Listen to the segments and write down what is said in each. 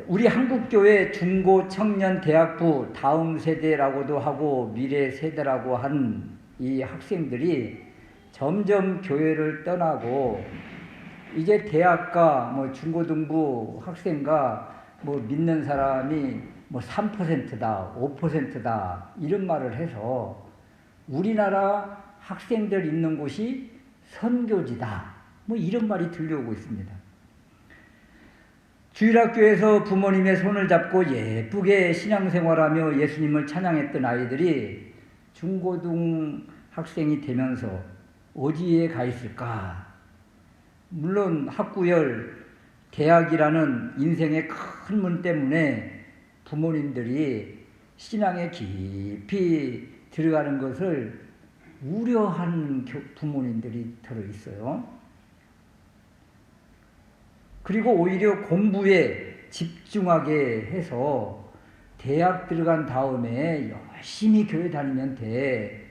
우리 한국교회 중고 청년 대학부 다음 세대라고도 하고 미래 세대라고 한 이 학생들이 점점 교회를 떠나고 이제 대학가 중고등부 학생과 믿는 사람이 3%다, 5%다 이런 말을 해서 우리나라 학생들 있는 곳이 선교지다. 이런 말이 들려오고 있습니다. 주일학교에서 부모님의 손을 잡고 예쁘게 신앙생활하며 예수님을 찬양했던 아이들이 중고등 학생이 되면서 어디에 가 있을까? 물론 학구열, 대학이라는 인생의 큰 문 때문에 부모님들이 신앙에 깊이 들어가는 것을 우려하는 부모님들이 들어있어요. 그리고 오히려 공부에 집중하게 해서 대학 들어간 다음에 열심히 교회 다니면 돼.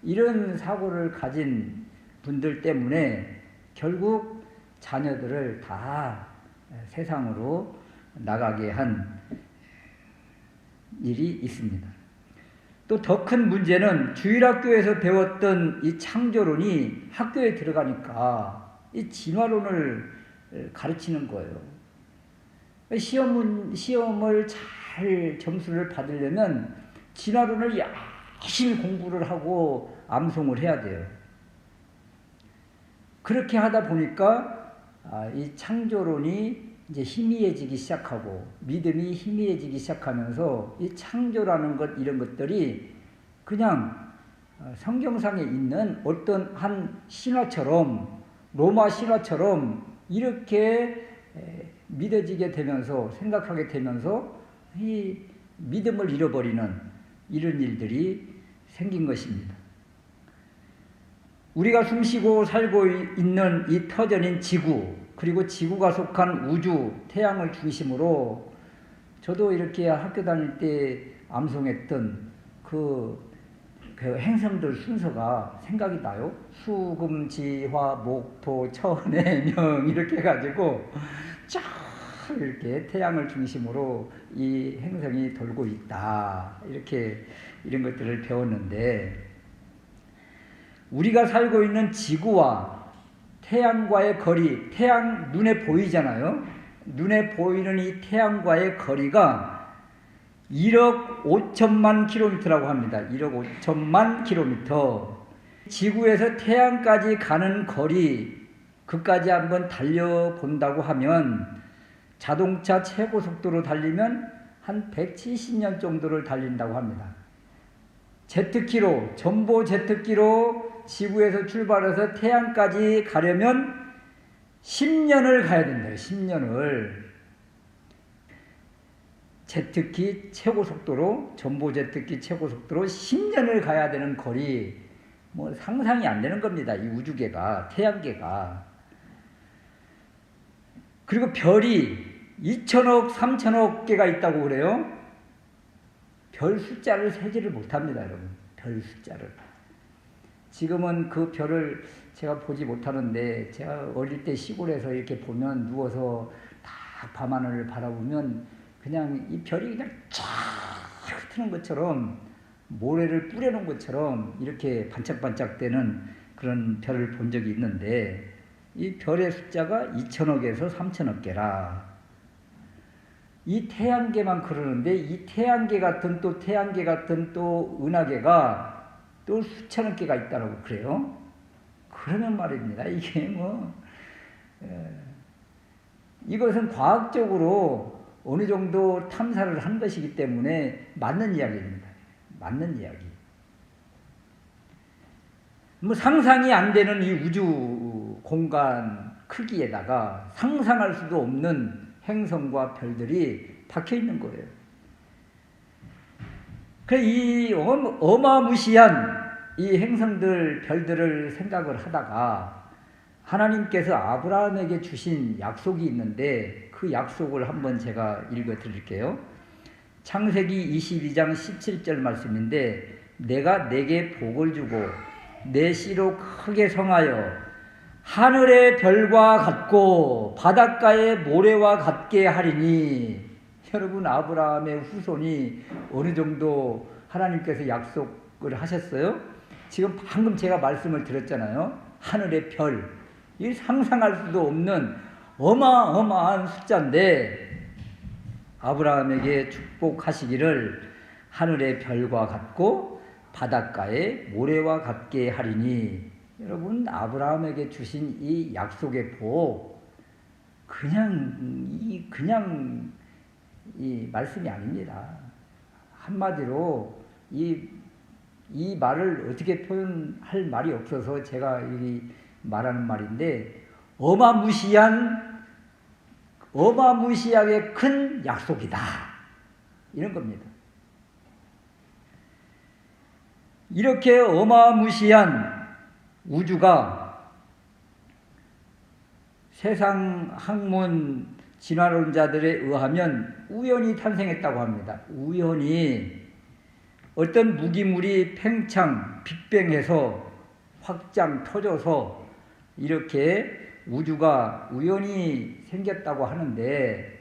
이런 사고를 가진 분들 때문에 결국 자녀들을 다 세상으로 나가게 한 일이 있습니다. 또 더 큰 문제는 주일학교에서 배웠던 이 창조론이 학교에 들어가니까 이 진화론을 가르치는 거예요. 시험을 잘 점수를 받으려면 진화론을 열심히 공부를 하고 암송을 해야 돼요. 그렇게 하다 보니까 이 창조론이 이제 희미해지기 시작하고 믿음이 희미해지기 시작하면서 이 창조라는 것 이런 것들이 그냥 성경상에 있는 어떤 한 신화처럼 로마 신화처럼 이렇게 믿어지게 되면서 생각하게 되면서 이 믿음을 잃어버리는 이런 일들이 생긴 것입니다. 우리가 숨쉬고 살고 있는 이 터전인 지구, 그리고 지구가 속한 우주, 태양을 중심으로 저도 이렇게 학교 다닐 때 암송했던 그 행성들 순서가 생각이 나요. 수금, 지화, 목, 토, 천의, 명 이렇게 해가지고 쫙 이렇게 태양을 중심으로 이 행성이 돌고 있다. 이렇게 이런 것들을 배웠는데 우리가 살고 있는 지구와 태양과의 거리, 태양 눈에 보이잖아요. 눈에 보이는 이 태양과의 거리가 1억 5천만 킬로미터라고 합니다. 1억 5천만 킬로미터. 지구에서 태양까지 가는 거리, 그까지 한번 달려본다고 하면 자동차 최고 속도로 달리면 한 170년 정도를 달린다고 합니다. 제트기로, 전보 제트기로 지구에서 출발해서 태양까지 가려면 10년을 가야 된다. 10년을. 제트기 최고 속도로, 전보 제트기 최고 속도로 10년을 가야 되는 거리, 상상이 안 되는 겁니다. 이 우주계가, 태양계가. 그리고 별이 2천억, 3천억 개가 있다고 그래요. 별 숫자를 세지를 못합니다, 여러분. 별 숫자를. 지금은 그 별을 제가 보지 못하는데, 제가 어릴 때 시골에서 이렇게 보면 누워서 딱 밤하늘을 바라보면 그냥 이 별이 그냥 쫙 트는 것처럼, 모래를 뿌려놓은 것처럼 이렇게 반짝반짝대는 그런 별을 본 적이 있는데, 이 별의 숫자가 2천억에서 3천억 개라. 이 태양계만 그러는데 이 태양계 같은 또 은하계가 또 수천억 개가 있다고 그래요. 그러면 말입니다. 이게 이것은 과학적으로 어느 정도 탐사를 한 것이기 때문에 맞는 이야기입니다. 맞는 이야기. 상상이 안 되는 이 우주 공간 크기에다가 상상할 수도 없는 행성과 별들이 박혀 있는 거예요. 이 어마무시한 이 행성들, 별들을 생각을 하다가 하나님께서 아브라함에게 주신 약속이 있는데 그 약속을 한번 제가 읽어 드릴게요. 창세기 22장 17절 말씀인데, 내가 내게 복을 주고 내 씨로 크게 성하여 하늘의 별과 같고 바닷가의 모래와 같게 하리니, 여러분, 아브라함의 후손이 어느 정도 하나님께서 약속을 하셨어요? 지금 방금 제가 말씀을 드렸잖아요. 하늘의 별, 이 상상할 수도 없는 어마어마한 숫자인데 아브라함에게 축복하시기를 하늘의 별과 같고 바닷가의 모래와 같게 하리니. 여러분, 아브라함에게 주신 이 약속의 복, 그냥 이 말씀이 아닙니다. 한마디로 이 말을 어떻게 표현할 말이 없어서 제가 이 말하는 말인데, 어마무시하게 큰 약속이다, 이런 겁니다. 이렇게 어마무시한 우주가 세상 학문 진화론자들에 의하면 우연히 탄생했다고 합니다. 우연히 어떤 무기물이 팽창, 빅뱅해서 확장 터져서 이렇게 우주가 우연히 생겼다고 하는데,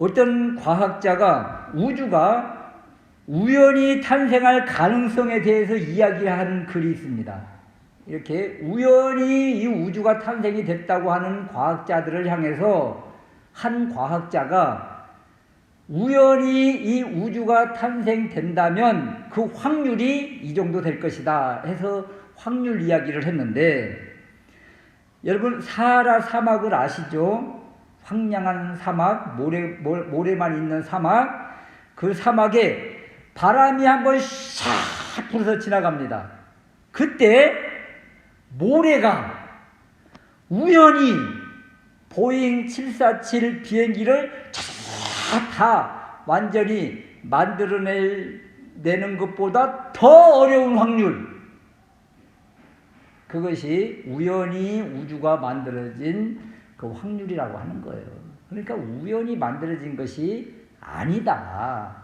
어떤 과학자가 우주가 우연히 탄생할 가능성에 대해서 이야기하는 글이 있습니다. 이렇게 우연히 이 우주가 탄생이 됐다고 하는 과학자들을 향해서 한 과학자가 우연히 이 우주가 탄생된다면 그 확률이 이 정도 될 것이다 해서 확률 이야기를 했는데, 여러분, 사하라 사막을 아시죠? 황량한 사막, 모래만 있는 사막. 그 사막에 바람이 한번 샥 불어서 지나갑니다. 그때 모래가 우연히 보잉 747 비행기를 다 완전히 만들어내는 것보다 더 어려운 확률, 그것이 우연히 우주가 만들어진 그 확률이라고 하는 거예요. 그러니까 우연히 만들어진 것이 아니다.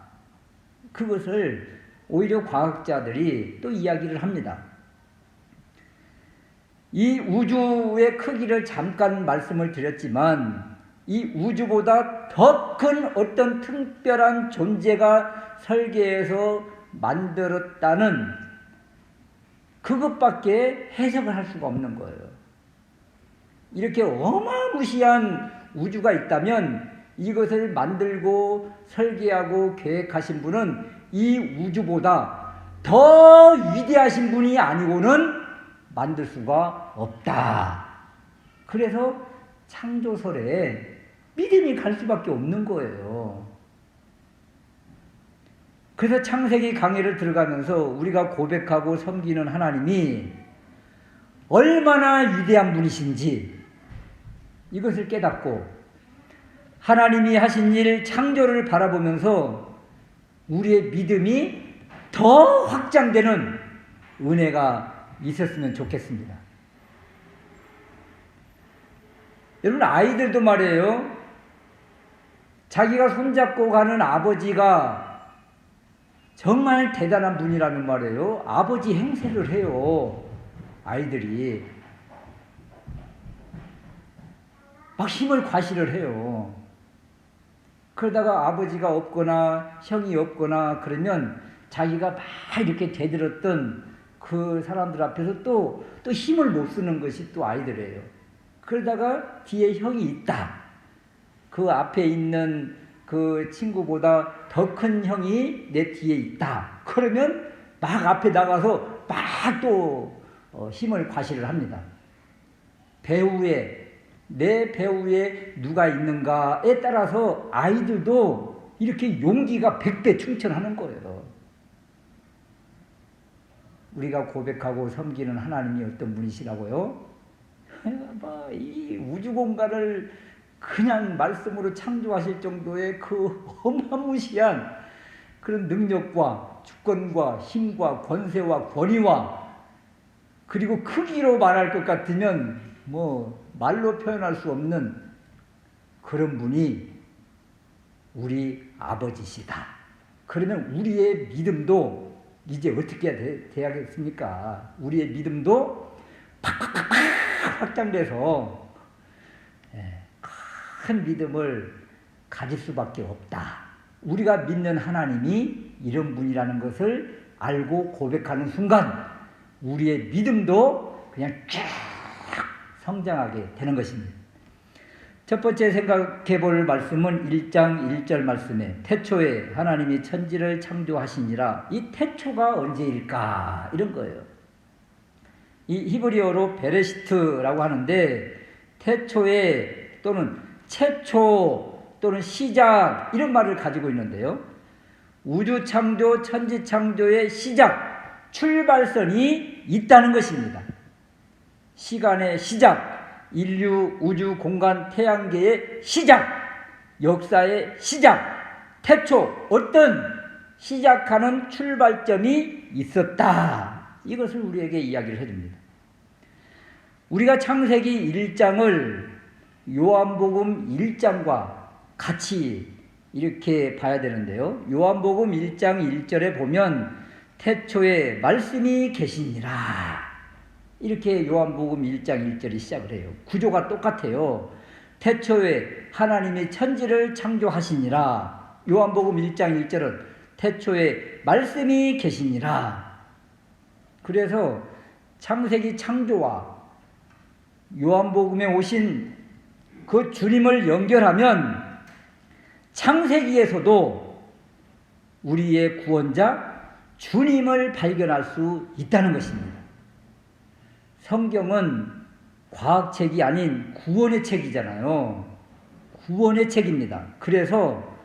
그것을 오히려 과학자들이 또 이야기를 합니다. 이 우주의 크기를 잠깐 말씀을 드렸지만, 이 우주보다 더 큰 어떤 특별한 존재가 설계해서 만들었다는 그것밖에 해석을 할 수가 없는 거예요. 이렇게 어마무시한 우주가 있다면 이것을 만들고 설계하고 계획하신 분은 이 우주보다 더 위대하신 분이 아니고는 만들 수가 없다. 그래서 창조설에 믿음이 갈 수밖에 없는 거예요. 그래서 창세기 강의를 들어가면서 우리가 고백하고 섬기는 하나님이 얼마나 위대한 분이신지 이것을 깨닫고, 하나님이 하신 일, 창조를 바라보면서 우리의 믿음이 더 확장되는 은혜가 있었으면 좋겠습니다. 여러분, 아이들도 말이에요. 자기가 손잡고 가는 아버지가 정말 대단한 분이라면 말이에요, 아버지 행세를 해요. 아이들이 막 힘을 과시를 해요. 그러다가 아버지가 없거나 형이 없거나 그러면 자기가 막 이렇게 대들었던 그 사람들 앞에서 또 힘을 못 쓰는 것이 또 아이들이에요. 그러다가 뒤에 형이 있다. 그 앞에 있는 그 친구보다 더 큰 형이 내 뒤에 있다. 그러면 막 앞에 나가서 막 또 힘을 과시를 합니다. 내 배후에 누가 있는가에 따라서 아이들도 이렇게 용기가 100배 충천하는 거예요. 우리가 고백하고 섬기는 하나님이 어떤 분이시라고요? 이 우주 공간을 그냥 말씀으로 창조하실 정도의 그 어마무시한 그런 능력과 주권과 힘과 권세와 권위와, 그리고 크기로 말할 것 같으면 뭐 말로 표현할 수 없는 그런 분이 우리 아버지시다. 그러면 우리의 믿음도 이제 어떻게 돼야겠습니까? 우리의 믿음도 팍팍팍 확장돼서 큰 믿음을 가질 수밖에 없다. 우리가 믿는 하나님이 이런 분이라는 것을 알고 고백하는 순간 우리의 믿음도 그냥 쫙 성장하게 되는 것입니다. 첫 번째 생각해 볼 말씀은 1장 1절 말씀에 태초에 하나님이 천지를 창조하시니라. 이 태초가 언제일까? 이런 거예요. 이 히브리어로 베레시트라고 하는데 태초에 또는 최초 또는 시작 이런 말을 가지고 있는데요. 우주 창조, 천지 창조의 시작, 출발선이 있다는 것입니다. 시간의 시작, 인류, 우주, 공간, 태양계의 시작, 역사의 시작, 태초, 어떤 시작하는 출발점이 있었다. 이것을 우리에게 이야기를 해줍니다. 우리가 창세기 1장을 요한복음 1장과 같이 이렇게 봐야 되는데요. 요한복음 1장 1절에 보면 태초에 말씀이 계시니라. 이렇게 요한복음 1장 1절이 시작을 해요. 구조가 똑같아요. 태초에 하나님이 천지를 창조하시니라. 요한복음 1장 1절은 태초에 말씀이 계시니라. 그래서 창세기 창조와 요한복음에 오신 그 주님을 연결하면 창세기에서도 우리의 구원자 주님을 발견할 수 있다는 것입니다. 성경은 과학책이 아닌 구원의 책이잖아요. 구원의 책입니다. 그래서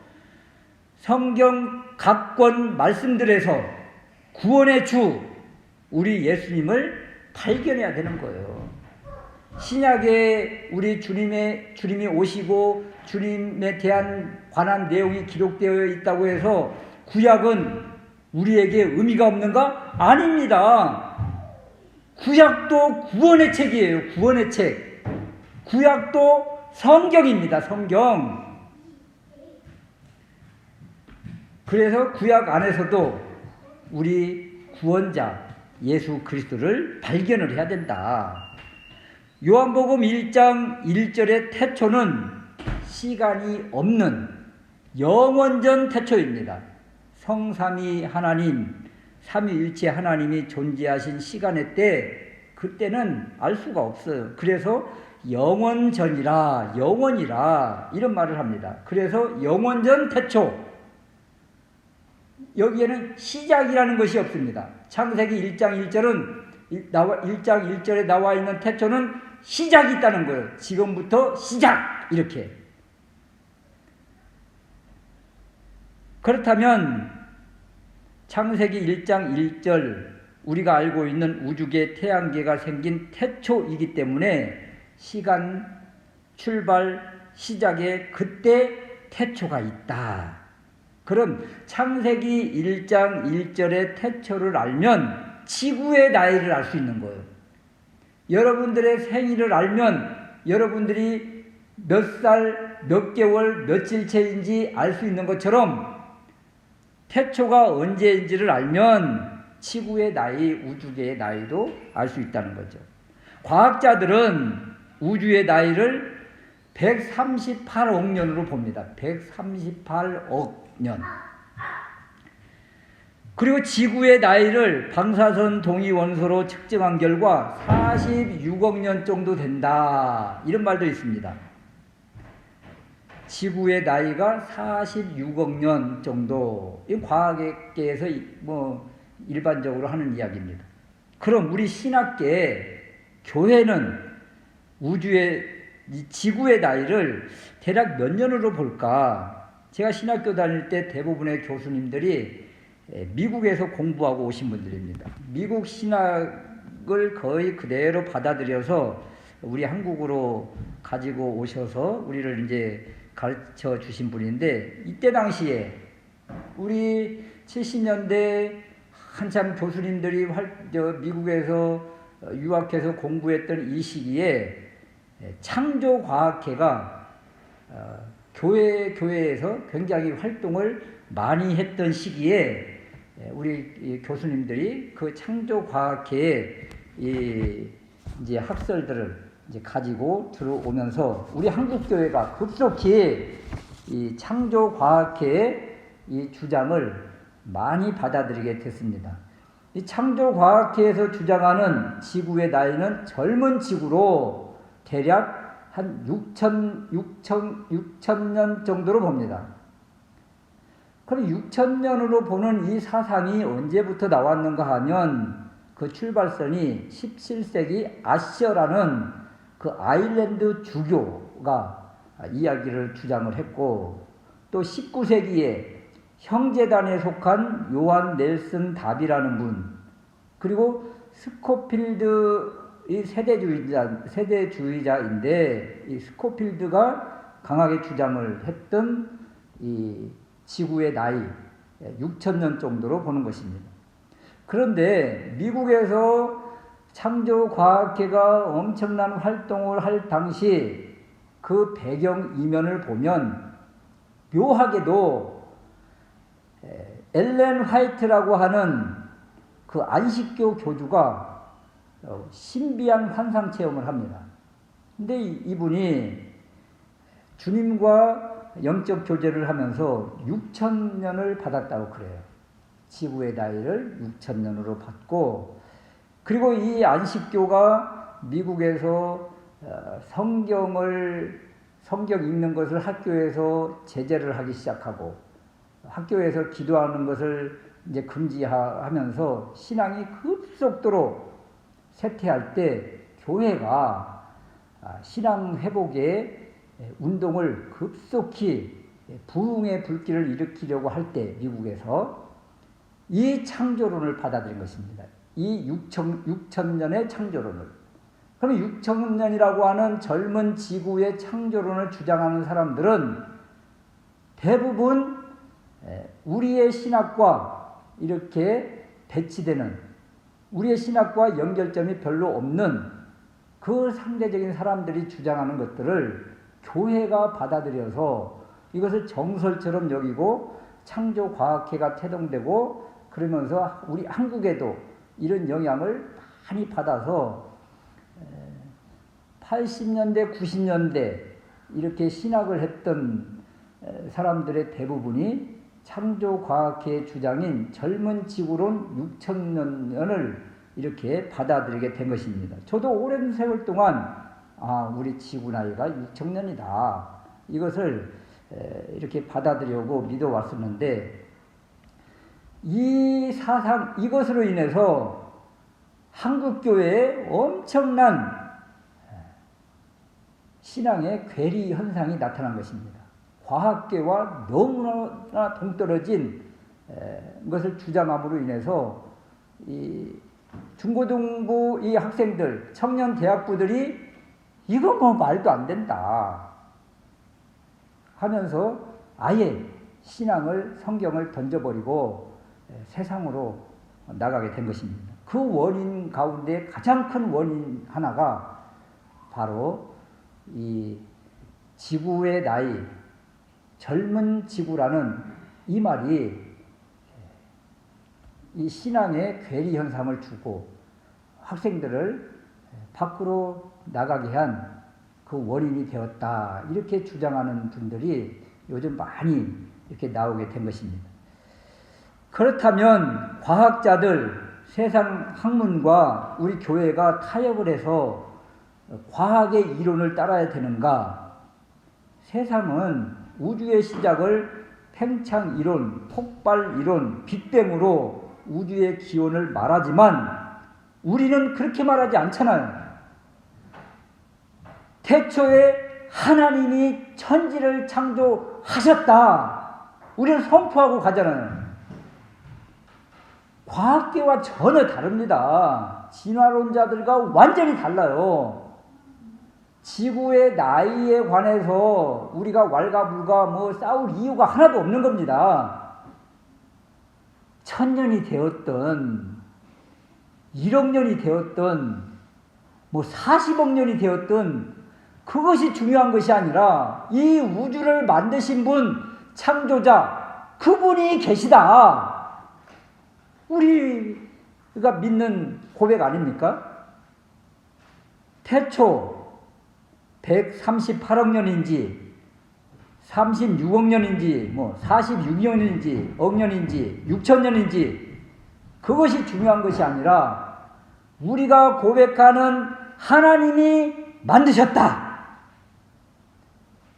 성경 각 권 말씀들에서 구원의 주 우리 예수님을 발견해야 되는 거예요. 신약에 우리 주님이 오시고 주님에 대한 관한 내용이 기록되어 있다고 해서 구약은 우리에게 의미가 없는가? 아닙니다. 구약도 구원의 책이에요. 구원의 책. 구약도 성경입니다. 성경. 그래서 구약 안에서도 우리 구원자 예수 그리스도를 발견을 해야 된다. 요한복음 1장 1절의 태초는 시간이 없는 영원전 태초입니다. 성삼위 하나님, 삼위일체 하나님이 존재하신 시간의 때 그때는 알 수가 없어요. 그래서 영원전이라, 영원이라 이런 말을 합니다. 그래서 영원전 태초. 여기에는 시작이라는 것이 없습니다. 창세기 1장 1절은 1장 1절에 나와 있는 태초는 시작이 있다는 거예요. 지금부터 시작! 이렇게. 그렇다면 창세기 1장 1절 우리가 알고 있는 우주계 태양계가 생긴 태초이기 때문에 시간, 출발, 시작에 그때 태초가 있다. 그럼 창세기 1장 1절의 태초를 알면 지구의 나이를 알 수 있는 거예요. 여러분들의 생일을 알면 여러분들이 몇 살, 몇 개월, 며칠째인지 알 수 있는 것처럼 태초가 언제인지를 알면 지구의 나이, 우주계의 나이도 알 수 있다는 거죠. 과학자들은 우주의 나이를 138억 년으로 봅니다. 138억 년. 그리고 지구의 나이를 방사선 동위 원소로 측정한 결과 46억 년 정도 된다. 이런 말도 있습니다. 지구의 나이가 46억 년 정도. 이 과학계에서 일반적으로 하는 이야기입니다. 그럼 우리 신학계 교회는 지구의 나이를 대략 몇 년으로 볼까? 제가 신학교 다닐 때 대부분의 교수님들이 미국에서 공부하고 오신 분들입니다. 미국 신학을 거의 그대로 받아들여서 우리 한국으로 가지고 오셔서 우리를 이제 가르쳐 주신 분인데, 이때 당시에 우리 70년대 한참 교수님들이 미국에서 유학해서 공부했던 이 시기에 창조과학회가 교회에서 굉장히 활동을 많이 했던 시기에 우리 교수님들이 그 창조과학회의 이제 학설들을 이제 가지고 들어오면서 우리 한국교회가 급속히 이 창조과학회의 이 주장을 많이 받아들이게 됐습니다. 이 창조과학회에서 주장하는 지구의 나이는 젊은 지구로 대략 한 6천 년 정도로 봅니다. 그럼 6천년으로 보는 이 사상이 언제부터 나왔는가 하면 그 출발선이 17세기 아시어라는 그 아일랜드 주교가 이야기를 주장을 했고, 또 19세기에 형제단에 속한 요한 넬슨 답이라는 분, 그리고 스코필드의 세대주의자인데 이 스코필드가 강하게 주장을 했던 이 지구의 나이 6천년 정도로 보는 것입니다. 그런데 미국에서 창조과학회가 엄청난 활동을 할 당시 그 배경 이면을 보면 묘하게도 엘렌 화이트라고 하는 그 안식교 교주가 신비한 환상 체험을 합니다. 근데 이분이 주님과 영적 교제를 하면서 6천년을 받았다고 그래요. 지구의 나이를 6천년으로 받고, 그리고 이 안식교가 미국에서 성경 읽는 것을 학교에서 제재를 하기 시작하고, 학교에서 기도하는 것을 이제 금지하면서 신앙이 급속도로 쇠퇴할 때 교회가 신앙 회복에 운동을 급속히 부흥의 불길을 일으키려고 할 때 미국에서 이 창조론을 받아들인 것입니다. 이 6천년의 창조론을. 그럼 6천년이라고 하는 젊은 지구의 창조론을 주장하는 사람들은 대부분 우리의 신학과 이렇게 배치되는, 우리의 신학과 연결점이 별로 없는 그 상대적인 사람들이 주장하는 것들을 교회가 받아들여서 이것을 정설처럼 여기고 창조과학회가 태동되고, 그러면서 우리 한국에도 이런 영향을 많이 받아서 80년대, 90년대 이렇게 신학을 했던 사람들의 대부분이 창조과학회의 주장인 젊은 지구론 6천년을 이렇게 받아들이게 된 것입니다. 저도 오랜 세월 동안 우리 지구 나이가 6천년이다. 이것을 이렇게 받아들이려고 믿어왔었는데, 이 사상, 이것으로 인해서 한국교회에 엄청난 신앙의 괴리 현상이 나타난 것입니다. 과학계와 너무나 동떨어진 것을 주장함으로 인해서 이 중고등부 이 학생들, 청년 대학부들이 이거 뭐 말도 안 된다 하면서 아예 신앙을, 성경을 던져버리고 세상으로 나가게 된 것입니다. 그 원인 가운데 가장 큰 원인 하나가 바로 이 지구의 나이, 젊은 지구라는 이 말이 이 신앙의 괴리 현상을 주고 학생들을 밖으로 나가게 한 그 원인이 되었다. 이렇게 주장하는 분들이 요즘 많이 이렇게 나오게 된 것입니다. 그렇다면 과학자들, 세상 학문과 우리 교회가 타협을 해서 과학의 이론을 따라야 되는가? 세상은 우주의 시작을 팽창 이론, 폭발 이론, 빅뱅으로 우주의 기원을 말하지만 우리는 그렇게 말하지 않잖아요. 태초에 하나님이 천지를 창조하셨다. 우리는 선포하고 가잖아요. 과학계와 전혀 다릅니다. 진화론자들과 완전히 달라요. 지구의 나이에 관해서 우리가 왈가불가 싸울 이유가 하나도 없는 겁니다. 1000년이 되었던 1억 년이 되었던 40억 년이 되었던 그것이 중요한 것이 아니라 이 우주를 만드신 분, 창조자, 그분이 계시다. 우리가 믿는 고백 아닙니까? 태초 138억 년인지 36억 년인지 뭐 46억 년인지 억 년인지 6천 년인지 그것이 중요한 것이 아니라 우리가 고백하는 하나님이 만드셨다.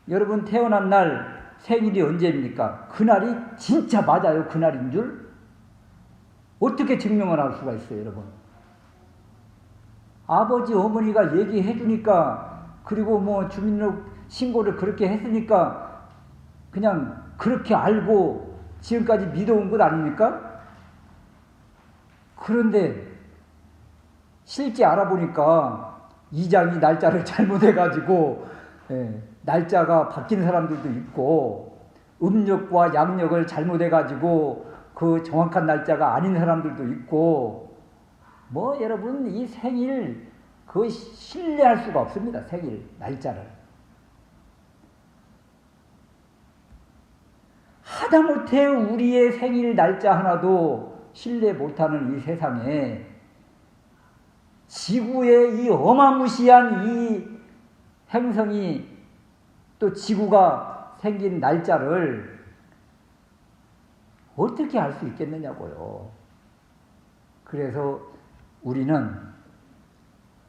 여러분 태어난 날 생일이 언제입니까? 그날이 진짜 맞아요? 그날인 줄? 어떻게 증명을 할 수가 있어요, 여러분? 아버지, 어머니가 얘기해 주니까, 그리고 뭐 주민등록 신고를 그렇게 했으니까 그냥 그렇게 알고 지금까지 믿어온 것 아닙니까? 그런데 실제 알아보니까 이장이 날짜를 잘못해가지고 날짜가 바뀐 사람들도 있고, 음력과 양력을 잘못해가지고 그 정확한 날짜가 아닌 사람들도 있고, 뭐 여러분 이 생일 그거 신뢰할 수가 없습니다. 생일 날짜를 하다못해 우리의 생일 날짜 하나도 신뢰 못하는 이 세상에 지구의 이 어마무시한 이 행성이 또 지구가 생긴 날짜를 어떻게 알 수 있겠느냐고요. 그래서 우리는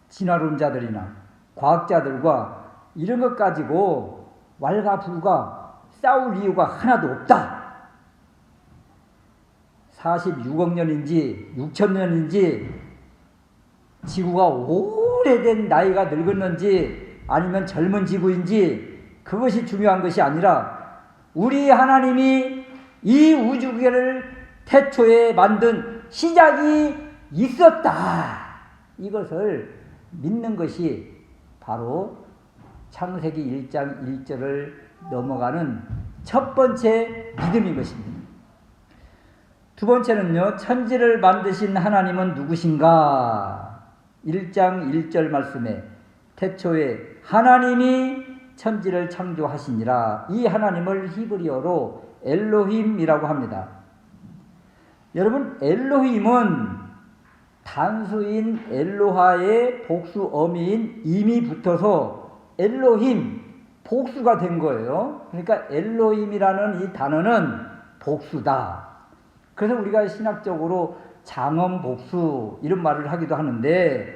진화론자들이나 과학자들과 이런 것 가지고 왈가불가 싸울 이유가 하나도 없다. 46억 년인지 6천 년인지 지구가 오래된 나이가 늙었는지 아니면 젊은 지구인지 그것이 중요한 것이 아니라 우리 하나님이 이 우주계를 태초에 만든 시작이 있었다. 이것을 믿는 것이 바로 창세기 1장 1절을 넘어가는 첫 번째 믿음인 것입니다. 두 번째는요, 천지를 만드신 하나님은 누구신가? 1장 1절 말씀에 태초에 하나님이 천지를 창조하시니라. 이 하나님을 히브리어로 엘로힘이라고 합니다. 여러분, 엘로힘은 단수인 엘로하의 복수 어미인 임이 붙어서 엘로힘, 복수가 된 거예요. 그러니까 엘로힘이라는 이 단어는 복수다. 그래서 우리가 신학적으로 장엄 복수 이런 말을 하기도 하는데,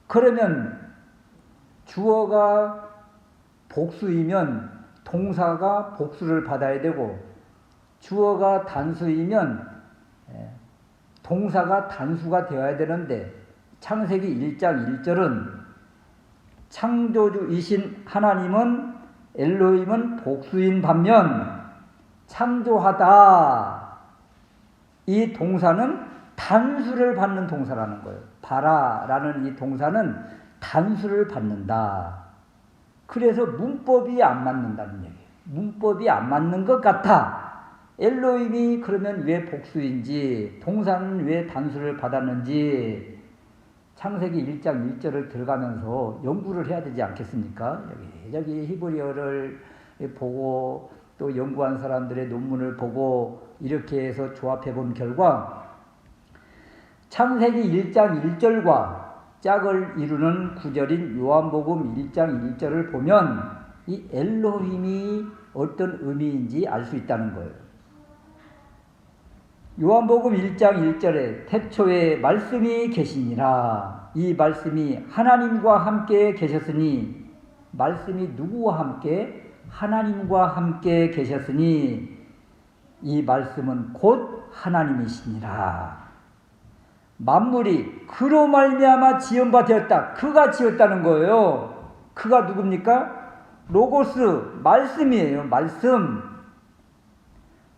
그러면 주어가 복수이면 동사가 복수를 받아야 되고, 주어가 단수이면 동사가 단수가 되어야 되는데, 창세기 1장 1절은 창조주이신 하나님은 엘로힘은 복수인 반면 창조하다 이 동사는 단수를 받는 동사라는 거예요. 바라라는 이 동사는 단수를 받는다. 그래서 문법이 안 맞는다는 얘기예요. 문법이 안 맞는 것 같아. 엘로힘이 그러면 왜 복수인지, 동사는 왜 단수를 받았는지 창세기 1장 1절을 들어가면서 연구를 해야 되지 않겠습니까? 여기 히브리어를 보고 또 연구한 사람들의 논문을 보고 이렇게 해서 조합해 본 결과 창세기 1장 1절과 짝을 이루는 구절인 요한복음 1장 1절을 보면 이 엘로힘이 어떤 의미인지 알 수 있다는 거예요. 요한복음 1장 1절에 태초에 말씀이 계시니라. 이 말씀이 하나님과 함께 계셨으니, 말씀이 누구와 함께? 하나님과 함께 계셨으니 이 말씀은 곧 하나님이시니라. 만물이 그로 말미암아 지은 바 되었다. 그가 지었다는 거예요. 그가 누굽니까? 로고스, 말씀이에요. 말씀.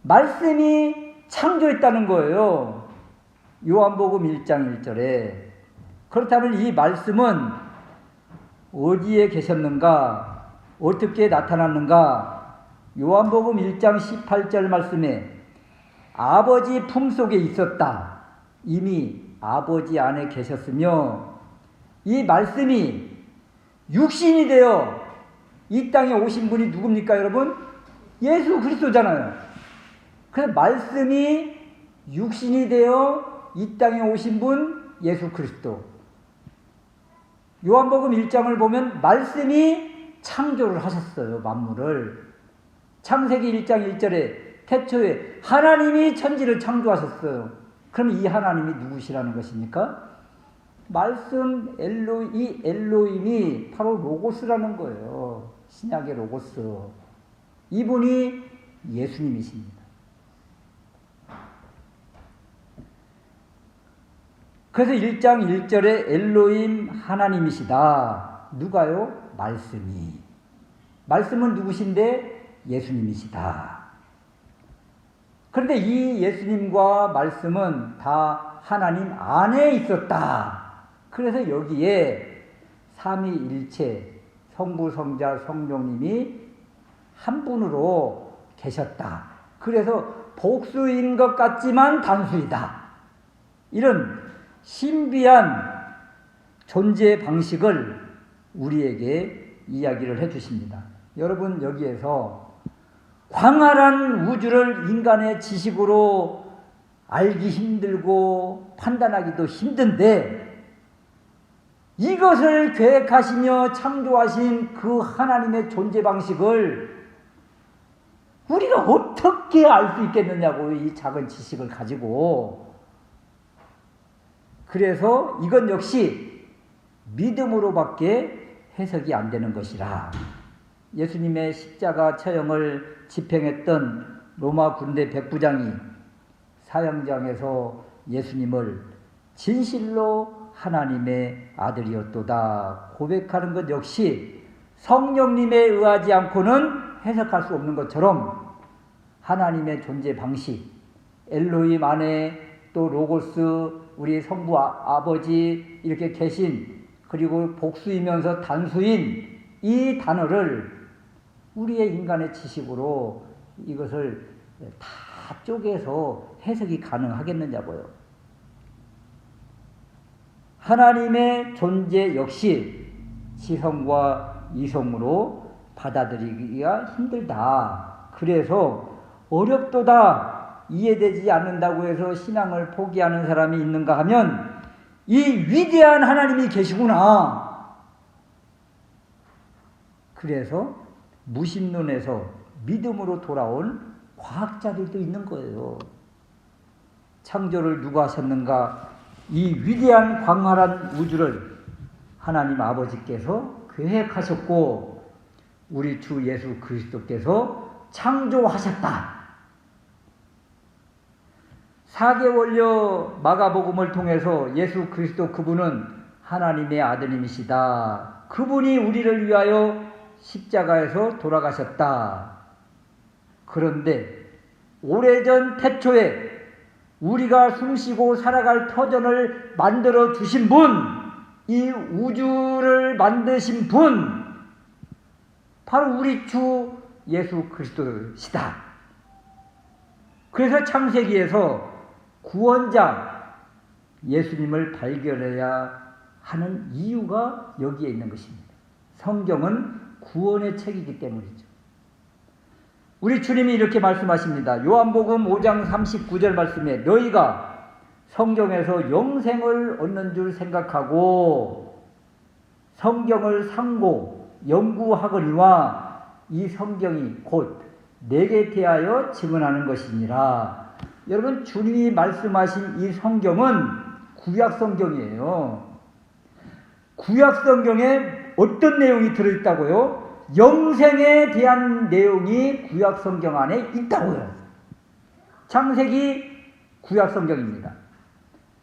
말씀이 창조했다는 거예요. 요한복음 1장 1절에. 그렇다면 이 말씀은 어디에 계셨는가? 어떻게 나타났는가? 요한복음 1장 18절 말씀에 아버지 품속에 있었다. 이미 아버지 안에 계셨으며 이 말씀이 육신이 되어 이 땅에 오신 분이 누굽니까, 여러분? 예수 그리스도잖아요. 그 말씀이 육신이 되어 이 땅에 오신 분 예수 그리스도. 요한복음 1장을 보면 말씀이 창조를 하셨어요. 만물을. 창세기 1장 1절에 태초에 하나님이 천지를 창조하셨어요. 그럼 이 하나님이 누구시라는 것입니까? 말씀 이 엘로힘이 바로 로고스라는 거예요. 신약의 로고스. 이분이 예수님이십니다. 그래서 1장 1절에 엘로힘 하나님이시다. 누가요? 말씀이. 말씀은 누구신데? 예수님이시다. 그런데 이 예수님과 말씀은 다 하나님 안에 있었다. 그래서 여기에 삼위일체 성부, 성자, 성령님이 한 분으로 계셨다. 그래서 복수인 것 같지만 단수이다. 이런 신비한 존재 방식을 우리에게 이야기를 해 주십니다. 여러분, 여기에서 광활한 우주를 인간의 지식으로 알기 힘들고 판단하기도 힘든데 이것을 계획하시며 창조하신 그 하나님의 존재 방식을 우리가 어떻게 알 수 있겠느냐고, 이 작은 지식을 가지고. 그래서 이건 역시 믿음으로밖에 해석이 안 되는 것이라. 예수님의 십자가 처형을 집행했던 로마 군대 백부장이 사형장에서 예수님을 진실로 하나님의 아들이었도다 고백하는 것 역시 성령님에 의하지 않고는 해석할 수 없는 것처럼 하나님의 존재 방식, 엘로힘 안에 또 로고스, 우리 성부 아버지 이렇게 계신, 그리고 복수이면서 단수인 이 단어를 우리의 인간의 지식으로 이것을 다 쪼개서 해석이 가능하겠느냐고요. 하나님의 존재 역시 지성과 이성으로 받아들이기가 힘들다. 그래서 어렵도다. 이해되지 않는다고 해서 신앙을 포기하는 사람이 있는가 하면 이 위대한 하나님이 계시구나. 그래서 무신론에서 믿음으로 돌아온 과학자들도 있는 거예요. 창조를 누가 하셨는가? 이 위대한 광활한 우주를 하나님 아버지께서 계획하셨고 우리 주 예수 그리스도께서 창조하셨다. 사계원료 마가복음을 통해서 예수 그리스도 그분은 하나님의 아드님이시다. 그분이 우리를 위하여 십자가에서 돌아가셨다. 그런데 오래전 태초에 우리가 숨쉬고 살아갈 터전을 만들어 주신 분, 이 우주를 만드신 분, 바로 우리 주 예수 그리스도시다. 그래서 창세기에서 구원자 예수님을 발견해야 하는 이유가 여기에 있는 것입니다. 성경은 구원의 책이기 때문이죠. 우리 주님이 이렇게 말씀하십니다. 요한복음 5장 39절 말씀에 너희가 성경에서 영생을 얻는 줄 생각하고 성경을 상고 연구하거니와 이 성경이 곧 내게 대하여 증언하는 것이니라. 여러분, 주님이 말씀하신 이 성경은 구약 성경이에요. 구약 성경에 어떤 내용이 들어있다고요? 영생에 대한 내용이 구약 성경 안에 있다고요. 창세기 구약 성경입니다.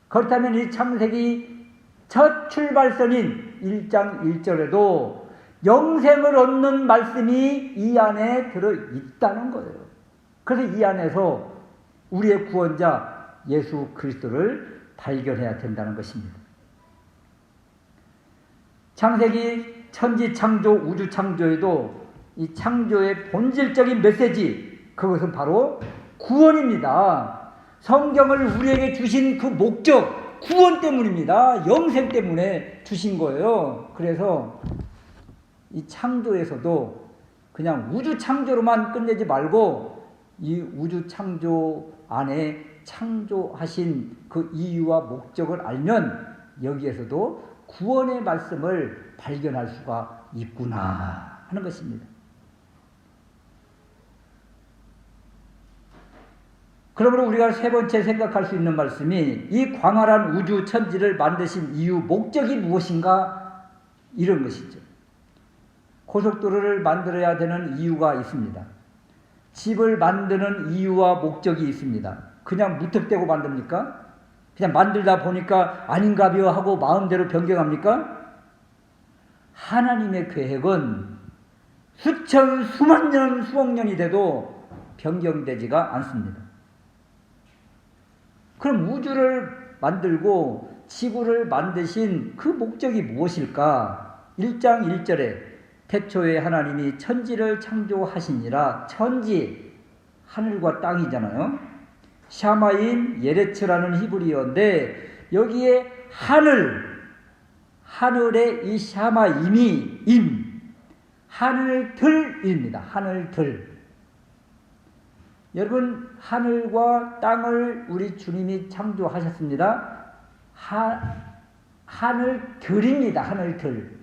그렇다면 이 창세기 첫 출발선인 1장 1절에도 영생을 얻는 말씀이 이 안에 들어있다는 거예요. 그래서 이 안에서 우리의 구원자 예수 그리스도를 발견해야 된다는 것입니다. 창세기 천지 창조, 우주 창조에도 이 창조의 본질적인 메시지, 그것은 바로 구원입니다. 성경을 우리에게 주신 그 목적, 구원 때문입니다. 영생 때문에 주신 거예요. 그래서 이 창조에서도 그냥 우주 창조로만 끝내지 말고 이 우주 창조 안에 창조하신 그 이유와 목적을 알면 여기에서도 구원의 말씀을 발견할 수가 있구나 하는 것입니다. 그러므로 우리가 세 번째 생각할 수 있는 말씀이 이 광활한 우주 천지를 만드신 이유, 목적이 무엇인가 이런 것이죠. 고속도로를 만들어야 되는 이유가 있습니다. 집을 만드는 이유와 목적이 있습니다. 그냥 무턱대고 만듭니까? 그냥 만들다 보니까 아닌가벼 하고 마음대로 변경합니까? 하나님의 계획은 수천, 수만 년, 수억 년이 돼도 변경되지가 않습니다. 그럼 우주를 만들고 지구를 만드신 그 목적이 무엇일까? 1장 1절에 태초에 하나님이 천지를 창조하시니라. 천지, 하늘과 땅이잖아요. 샤마임 예레츠라는 히브리어인데 여기에 하늘의 이 샤마임이 하늘들입니다. 하늘들. 여러분, 하늘과 땅을 우리 주님이 창조하셨습니다. 하늘들입니다. 하늘들.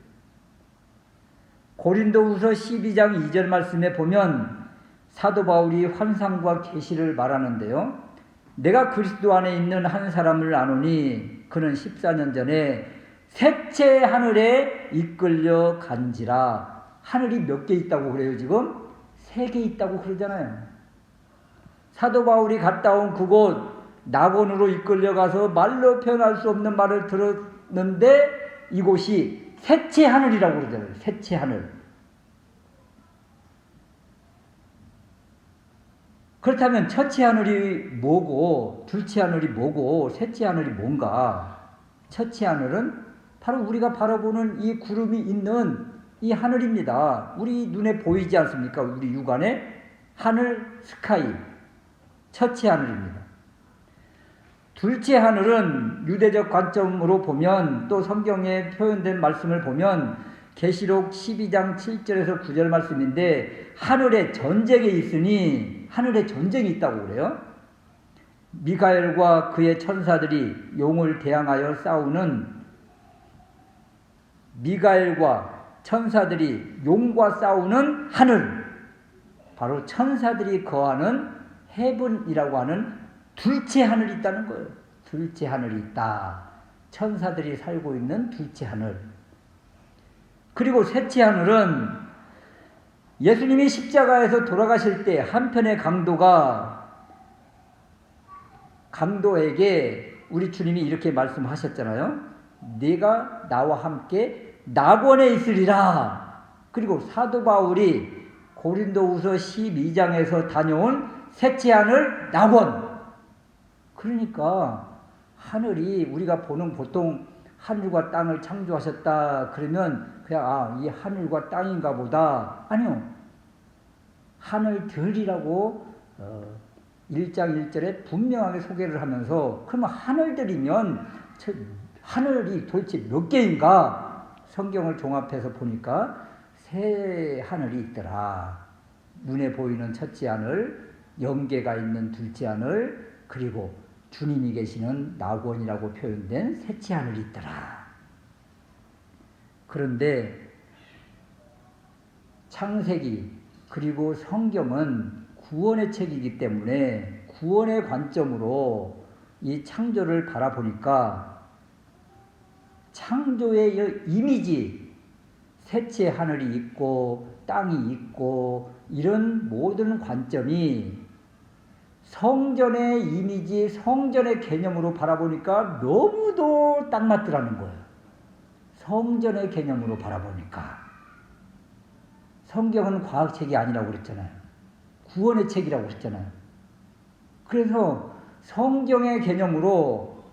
고린도후서 12장 2절 말씀에 보면 사도 바울이 환상과 계시를 말하는데요. 내가 그리스도 안에 있는 한 사람을 아노니 그는 14년 전에 셋째 하늘에 이끌려 간지라. 하늘이 몇 개 있다고 그래요 지금? 3개 있다고 그러잖아요. 사도 바울이 갔다 온 그곳 낙원으로 이끌려가서 말로 표현할 수 없는 말을 들었는데 이곳이 셋째 하늘이라고 그러잖아요. 셋째 하늘. 그렇다면 첫째 하늘이 뭐고 둘째 하늘이 뭐고 셋째 하늘이 뭔가? 첫째 하늘은 바로 우리가 바라보는 이 구름이 있는 이 하늘입니다. 우리 눈에 보이지 않습니까? 우리 육안에 하늘, 스카이. 첫째 하늘입니다. 둘째 하늘은 유대적 관점으로 보면 또 성경에 표현된 말씀을 보면 계시록 12장 7절에서 9절 말씀인데 하늘에 전쟁이 있으니 하늘에 전쟁이 있다고 그래요. 미가엘과 그의 천사들이 용을 대항하여 싸우는 미가엘과 천사들이 용과 싸우는 하늘 바로 천사들이 거하는 헤븐이라고 하는 둘째 하늘이 있다는 거예요. 둘째 하늘이 있다. 천사들이 살고 있는 둘째 하늘. 그리고 셋째 하늘은 예수님이 십자가에서 돌아가실 때 한편의 강도에게 우리 주님이 이렇게 말씀하셨잖아요. 네가 나와 함께 낙원에 있으리라. 그리고 사도 바울이 고린도후서 12장에서 다녀온 셋째 하늘 낙원. 그러니까 하늘이 우리가 보는 보통 하늘과 땅을 창조하셨다 그러면 그냥 이 하늘과 땅인가 보다. 아니요. 하늘들이라고 1장 1절에 분명하게 소개를 하면서 그러면 하늘들이면 하늘이 도대체 몇 개인가? 성경을 종합해서 보니까 세 하늘이 있더라. 눈에 보이는 첫째 하늘, 영계가 있는 둘째 하늘, 그리고 주님이 계시는 낙원이라고 표현된 셋째 하늘이 있더라. 그런데 창세기 그리고 성경은 구원의 책이기 때문에 구원의 관점으로 이 창조를 바라보니까 창조의 이미지, 셋째 하늘이 있고 땅이 있고 이런 모든 관점이 성전의 이미지, 성전의 개념으로 바라보니까 너무도 딱 맞더라는 거예요. 성전의 개념으로 바라보니까. 성경은 과학책이 아니라고 그랬잖아요. 구원의 책이라고 그랬잖아요. 그래서 성경의 개념으로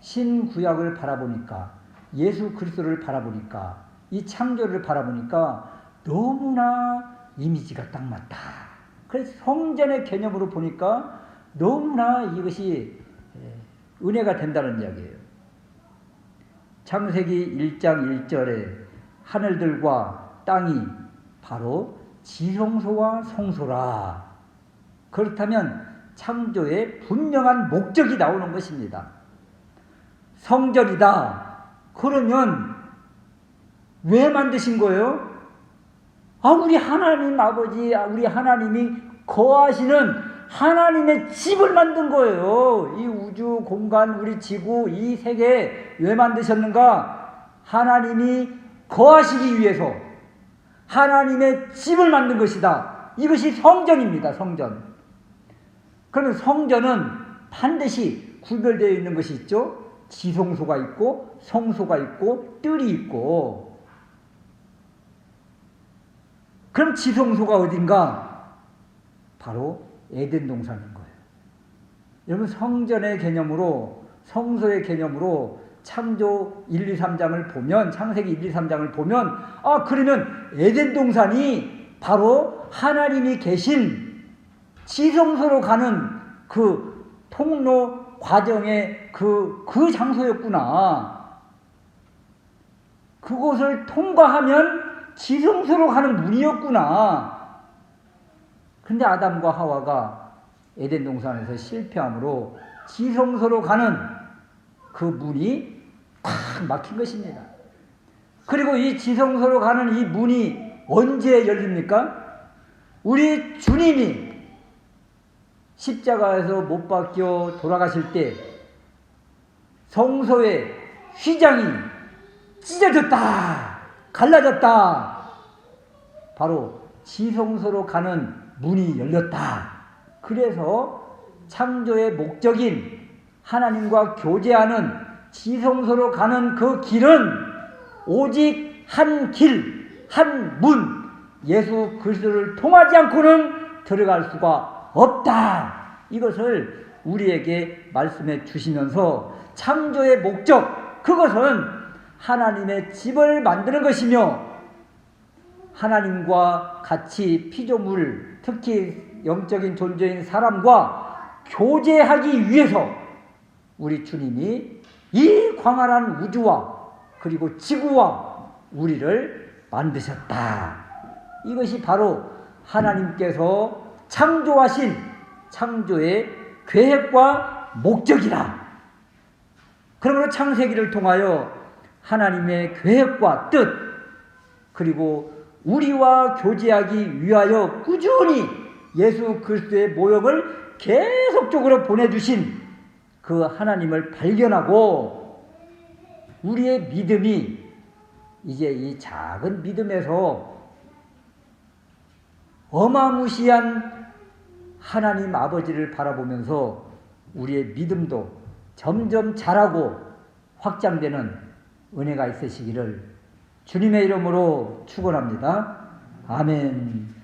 신구약을 바라보니까 예수 그리스도를 바라보니까 이 창조를 바라보니까 너무나 이미지가 딱 맞다. 그래서 성전의 개념으로 보니까 너무나 이것이 은혜가 된다는 이야기예요. 창세기 1장 1절에 하늘들과 땅이 바로 지성소와 성소라. 그렇다면 창조의 분명한 목적이 나오는 것입니다. 성전이다. 그러면 왜 만드신 거예요? 우리 하나님 아버지, 우리 하나님이 거하시는 하나님의 집을 만든 거예요. 이 우주, 공간, 우리 지구, 이 세계 왜 만드셨는가? 하나님이 거하시기 위해서 하나님의 집을 만든 것이다. 이것이 성전입니다. 성전. 그러면 성전은 반드시 구별되어 있는 것이 있죠. 지성소가 있고 성소가 있고 뜰이 있고. 그럼 지성소가 어딘가? 바로 에덴 동산인 거예요. 여러분, 성전의 개념으로, 성소의 개념으로 창조 1, 2, 3장을 보면, 창세기 1, 2, 3장을 보면, 그러면 에덴 동산이 바로 하나님이 계신 지성소로 가는 그 통로 과정의 그 장소였구나. 그곳을 통과하면 지성소로 가는 문이었구나. 근데 아담과 하와가 에덴 동산에서 실패함으로 지성소로 가는 그 문이 꽉 막힌 것입니다. 그리고 이 지성소로 가는 이 문이 언제 열립니까? 우리 주님이 십자가에서 못 박혀 돌아가실 때 성소의 휘장이 찢어졌다, 갈라졌다. 바로 지성소로 가는 문이 열렸다. 그래서 창조의 목적인 하나님과 교제하는 지성소로 가는 그 길은 오직 한 길, 한 문, 예수 그리스도를 통하지 않고는 들어갈 수가 없다. 이것을 우리에게 말씀해 주시면서 창조의 목적, 그것은 하나님의 집을 만드는 것이며 하나님과 같이 피조물, 특히 영적인 존재인 사람과 교제하기 위해서 우리 주님이 이 광활한 우주와 그리고 지구와 우리를 만드셨다. 이것이 바로 하나님께서 창조하신 창조의 계획과 목적이라. 그러므로 창세기를 통하여 하나님의 계획과 뜻, 그리고 우리와 교제하기 위하여 꾸준히 예수 그리스도의 모욕을 계속적으로 보내주신 그 하나님을 발견하고 우리의 믿음이 이제 이 작은 믿음에서 어마무시한 하나님 아버지를 바라보면서 우리의 믿음도 점점 자라고 확장되는 은혜가 있으시기를 주님의 이름으로 축원합니다. 아멘.